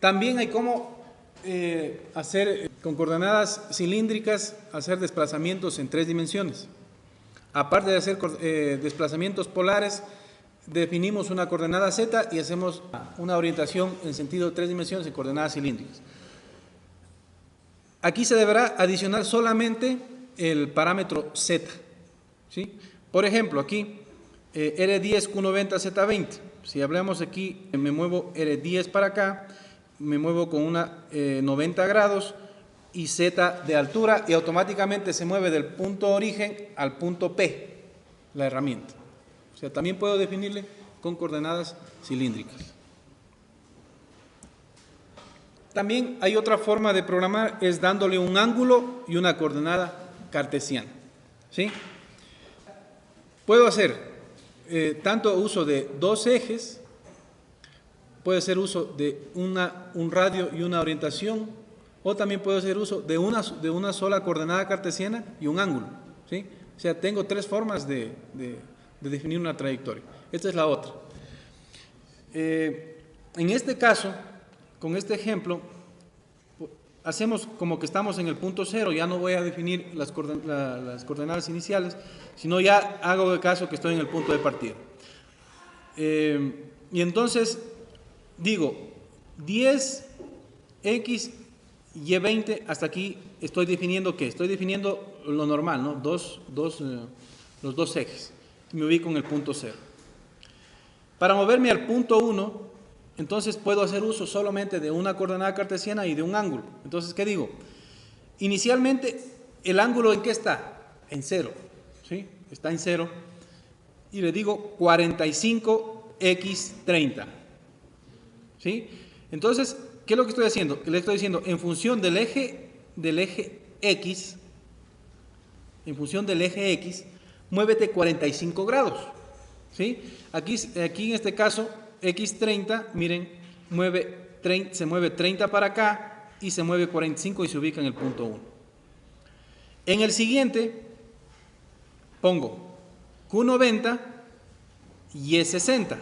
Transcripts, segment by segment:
También hay cómo hacer con coordenadas cilíndricas, hacer desplazamientos en 3 dimensiones. Aparte de hacer desplazamientos polares, definimos una coordenada z y hacemos una orientación en sentido de 3 dimensiones en coordenadas cilíndricas. Aquí se deberá adicionar solamente el parámetro z, ¿sí? Por ejemplo, aquí R10, Q90, Z20. Si hablamos aquí, me muevo R10 para acá, me muevo con una 90 grados y Z de altura y automáticamente se mueve del punto origen al punto P, la herramienta. O sea, también puedo definirle con coordenadas cilíndricas. También hay otra forma de programar, es dándole un ángulo y una coordenada cartesiana, ¿sí? Puedo hacer tanto uso de 2 ejes, puede ser uso de un radio y una orientación, o también puedo hacer uso de una sola coordenada cartesiana y un ángulo, ¿sí? O sea, tengo 3 formas de definir una trayectoria. Esta es la otra. En este caso, con este ejemplo, hacemos como que estamos en el punto 0, ya no voy a definir las coordenadas iniciales, sino ya hago de caso que estoy en el punto de partida. Y entonces digo 10, X, Y 20, hasta aquí estoy definiendo ¿qué? Estoy definiendo lo normal, ¿no? Los dos ejes. Me ubico en el punto 0. Para moverme al punto 1, entonces puedo hacer uso solamente de una coordenada cartesiana y de un ángulo. Entonces, ¿qué digo? Inicialmente, ¿el ángulo en qué está? En 0, ¿sí? Está en 0. Y le digo 45x30, ¿sí? Entonces, ¿qué es lo que estoy haciendo? Le estoy diciendo, en función del eje X, muévete 45 grados, ¿sí? Aquí en este caso, X30, miren, se mueve 30 para acá y se mueve 45 y se ubica en el punto 1. En el siguiente, pongo Q90 y E60.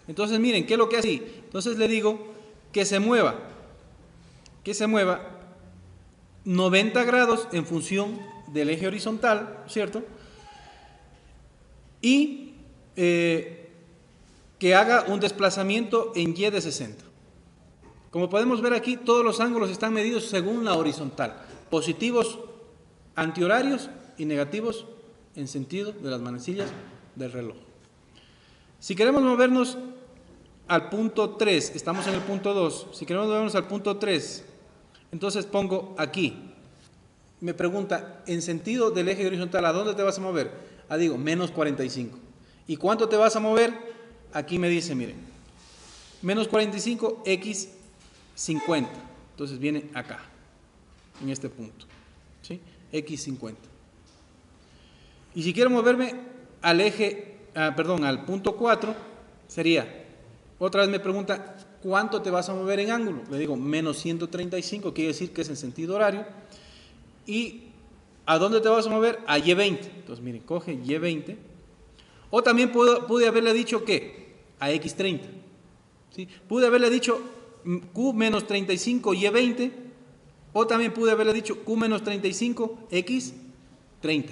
Entonces, miren, ¿qué es lo que hace? Entonces le digo que se mueva 90 grados en función del eje horizontal, ¿cierto? Y que haga un desplazamiento en Y de 60. Como podemos ver aquí, todos los ángulos están medidos según la horizontal. Positivos antihorarios y negativos en sentido de las manecillas del reloj. Si queremos movernos al punto 3, estamos en el punto 2, si queremos movernos al punto 3, entonces pongo aquí, me pregunta, en sentido del eje horizontal, ¿a dónde te vas a mover? Digo, menos 45. ¿Y cuánto te vas a mover? Aquí me dice, miren, menos 45, X 50. Entonces viene acá, en este punto, ¿sí? X 50. Y si quiero moverme al al punto 4, sería, otra vez me pregunta, ¿cuánto te vas a mover en ángulo? Le digo, menos 135, quiere decir que es en sentido horario. ¿Y a dónde te vas a mover? A Y20. Entonces, miren, coge Y20. O también pude haberle dicho ¿qué? A X30. ¿Sí? Pude haberle dicho Q menos 35, Y20. O también pude haberle dicho Q menos 35, X30.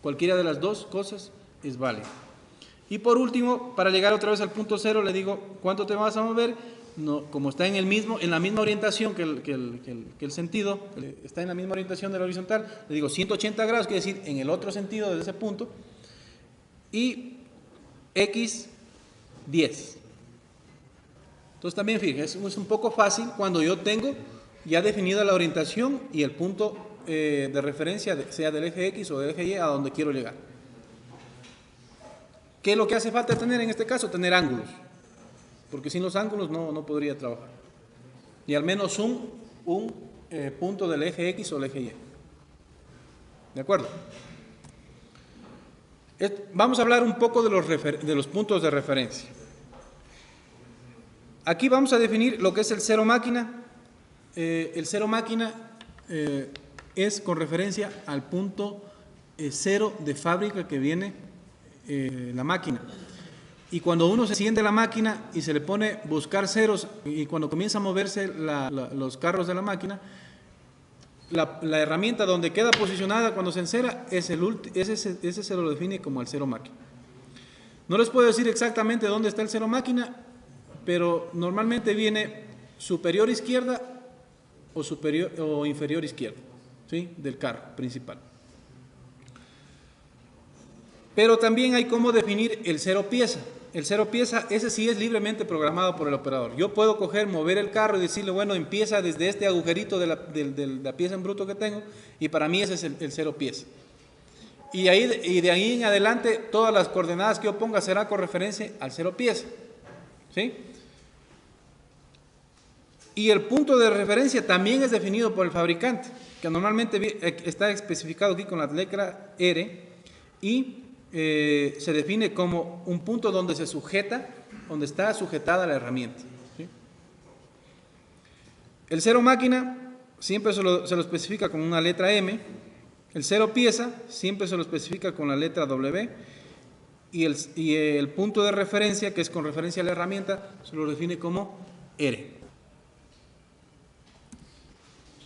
Cualquiera de las dos cosas es válida. Y por último, para llegar otra vez al punto 0, le digo, ¿cuánto te vas a mover? No, como está en la misma orientación que el sentido, está en la misma orientación de la horizontal, le digo 180 grados, quiere decir en el otro sentido de ese punto, y X 10. Entonces también fíjense, es un poco fácil cuando yo tengo ya definida la orientación y el punto de referencia, sea del eje X o del eje Y, a donde quiero llegar. ¿Qué es lo que hace falta tener en este caso? Tener ángulos, porque sin los ángulos no podría trabajar. Y al menos un punto del eje X o el eje Y. ¿De acuerdo? Vamos a hablar un poco de los puntos de referencia. Aquí vamos a definir lo que es el cero máquina. El cero máquina es con referencia al punto 0 de fábrica que viene la máquina. Y cuando uno se enciende la máquina y se le pone buscar ceros, y cuando comienza a moverse los carros de la máquina, la herramienta donde queda posicionada cuando se encera, ese se lo define como el cero máquina. No les puedo decir exactamente dónde está el cero máquina, pero normalmente viene superior izquierda o inferior izquierda, ¿sí?, del carro principal. Pero también hay cómo definir el cero pieza. El cero pieza, ese sí es libremente programado por el operador. Yo puedo mover el carro y decirle, bueno, empieza desde este agujerito de la pieza en bruto que tengo, y para mí ese es el cero pieza. Y de ahí en adelante, todas las coordenadas que yo ponga será con referencia al cero pieza, ¿sí? Y el punto de referencia también es definido por el fabricante, que normalmente está especificado aquí con la letra R, y se define como un punto donde está sujetada la herramienta, ¿sí? El cero máquina siempre se lo especifica con una letra M, el cero pieza siempre se lo especifica con la letra W, y el punto de referencia, que es con referencia a la herramienta, se lo define como R.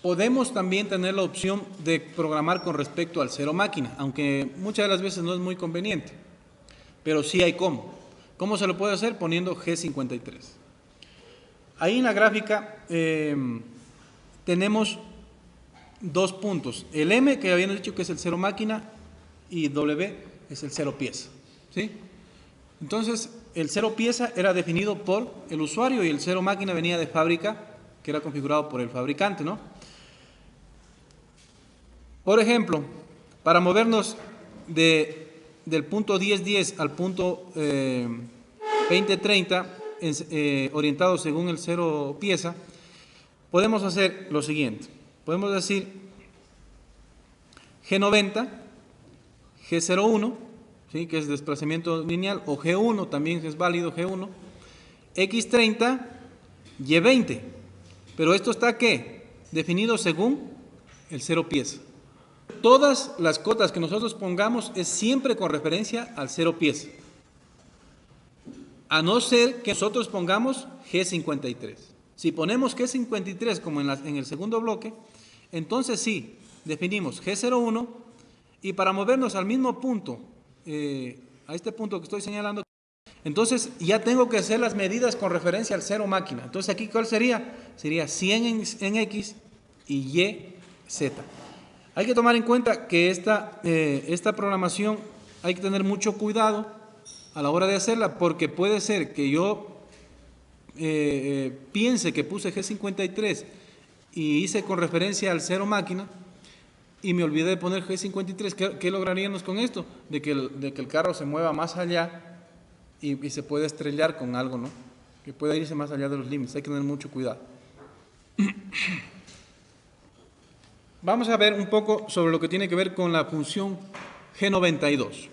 Podemos también tener la opción de programar con respecto al cero máquina, aunque muchas de las veces no es muy conveniente, pero sí hay cómo. ¿Cómo se lo puede hacer? Poniendo G53. Ahí en la gráfica tenemos dos puntos, el M, que habíamos dicho que es el cero máquina, y W es el cero pieza, ¿sí? Entonces, el cero pieza era definido por el usuario y el cero máquina venía de fábrica, que era configurado por el fabricante, ¿no? Por ejemplo, para movernos del punto 1010 al punto 2030, orientado según el cero pieza, podemos hacer lo siguiente. Podemos decir G90, G01, ¿sí?, que es desplazamiento lineal, o G1, también es válido G1, X30, Y20. Pero esto está, ¿qué?, definido según el cero pieza. Todas las cotas que nosotros pongamos es siempre con referencia al cero pieza, a no ser que nosotros pongamos G53. Si ponemos G53 como en el segundo bloque, entonces sí, definimos G01, y para movernos al mismo punto, a este punto que estoy señalando, entonces ya tengo que hacer las medidas con referencia al cero máquina. Entonces aquí, ¿cuál sería? Sería 100 en X y Y, Z. Hay que tomar en cuenta que esta programación hay que tener mucho cuidado a la hora de hacerla, porque puede ser que yo piense que puse G53 y hice con referencia al cero máquina y me olvidé de poner G53. ¿Qué lograríamos con esto? De que el carro se mueva más allá y se puede estrellar con algo, ¿no?, que pueda irse más allá de los límites. Hay que tener mucho cuidado. Vamos a ver un poco sobre lo que tiene que ver con la función G92.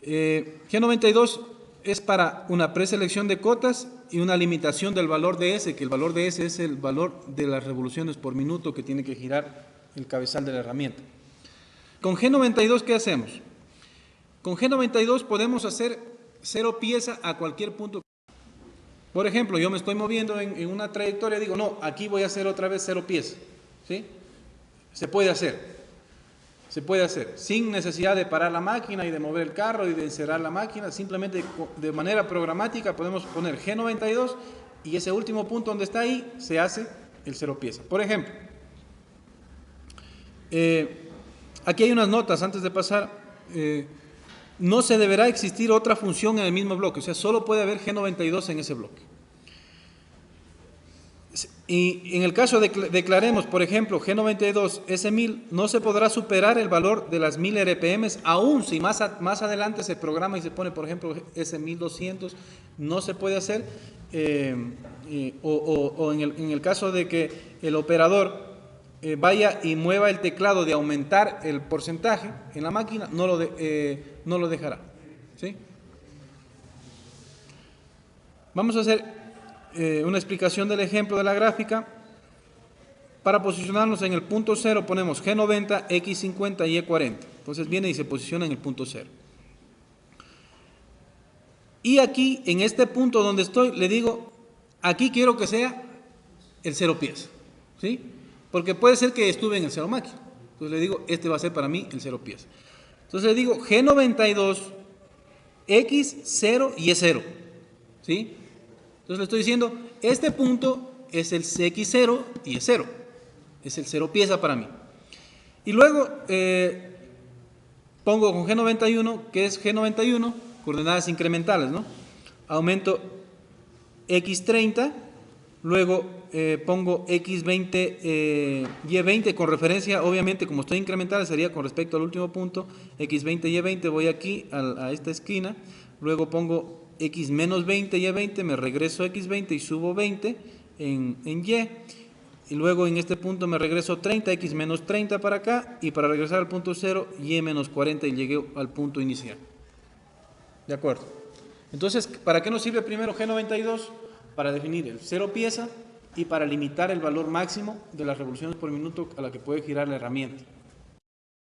G92 es para una preselección de cotas y una limitación del valor de S, que el valor de S es el valor de las revoluciones por minuto que tiene que girar el cabezal de la herramienta. Con G92, ¿qué hacemos? Con G92 podemos hacer cero pieza a cualquier punto. Por ejemplo, yo me estoy moviendo en una trayectoria, digo, no, aquí voy a hacer otra vez cero pieza, ¿sí? Se puede hacer, sin necesidad de parar la máquina y de mover el carro y de encerrar la máquina. Simplemente de manera programática podemos poner G92 y ese último punto donde está ahí se hace el cero pieza. Por ejemplo, aquí hay unas notas antes de pasar. No se deberá existir otra función en el mismo bloque, o sea, solo puede haber G92 en ese bloque. Y en el caso de declaremos, por ejemplo, G92 S1000, no se podrá superar el valor de las 1000 RPM, aún si más adelante se programa y se pone, por ejemplo, S1200, no se puede hacer, o en el caso de que el operador vaya y mueva el teclado de aumentar el porcentaje en la máquina, no lo dejará, ¿sí? Vamos a hacer una explicación del ejemplo de la gráfica. Para posicionarnos en el punto 0 ponemos G90, X50 y Y40. Entonces viene y se posiciona en el punto 0. Y aquí, en este punto donde estoy, le digo, aquí quiero que sea el 0 pieza, ¿sí? Porque puede ser que estuve en el 0 máquina. Entonces le digo, este va a ser para mí el 0 pieza. Entonces le digo, G92, X, 0 y es 0, ¿sí? Entonces le estoy diciendo, este punto es el X0 y es 0. Es el 0 pieza para mí. Y luego pongo con G91, que es G91, coordenadas incrementales, ¿no? Aumento X30, luego pongo X20, Y20 con referencia, obviamente, como estoy incremental, sería con respecto al último punto, X20, Y20, voy aquí a esta esquina, luego pongo X menos 20, Y20, me regreso a X20 y subo 20 en Y, y luego en este punto me regreso 30, X menos 30 para acá, y para regresar al punto 0, Y menos 40 y llegué al punto inicial. ¿De acuerdo? Entonces, ¿para qué nos sirve primero G92? Para definir el 0 pieza y para limitar el valor máximo de las revoluciones por minuto a la que puede girar la herramienta.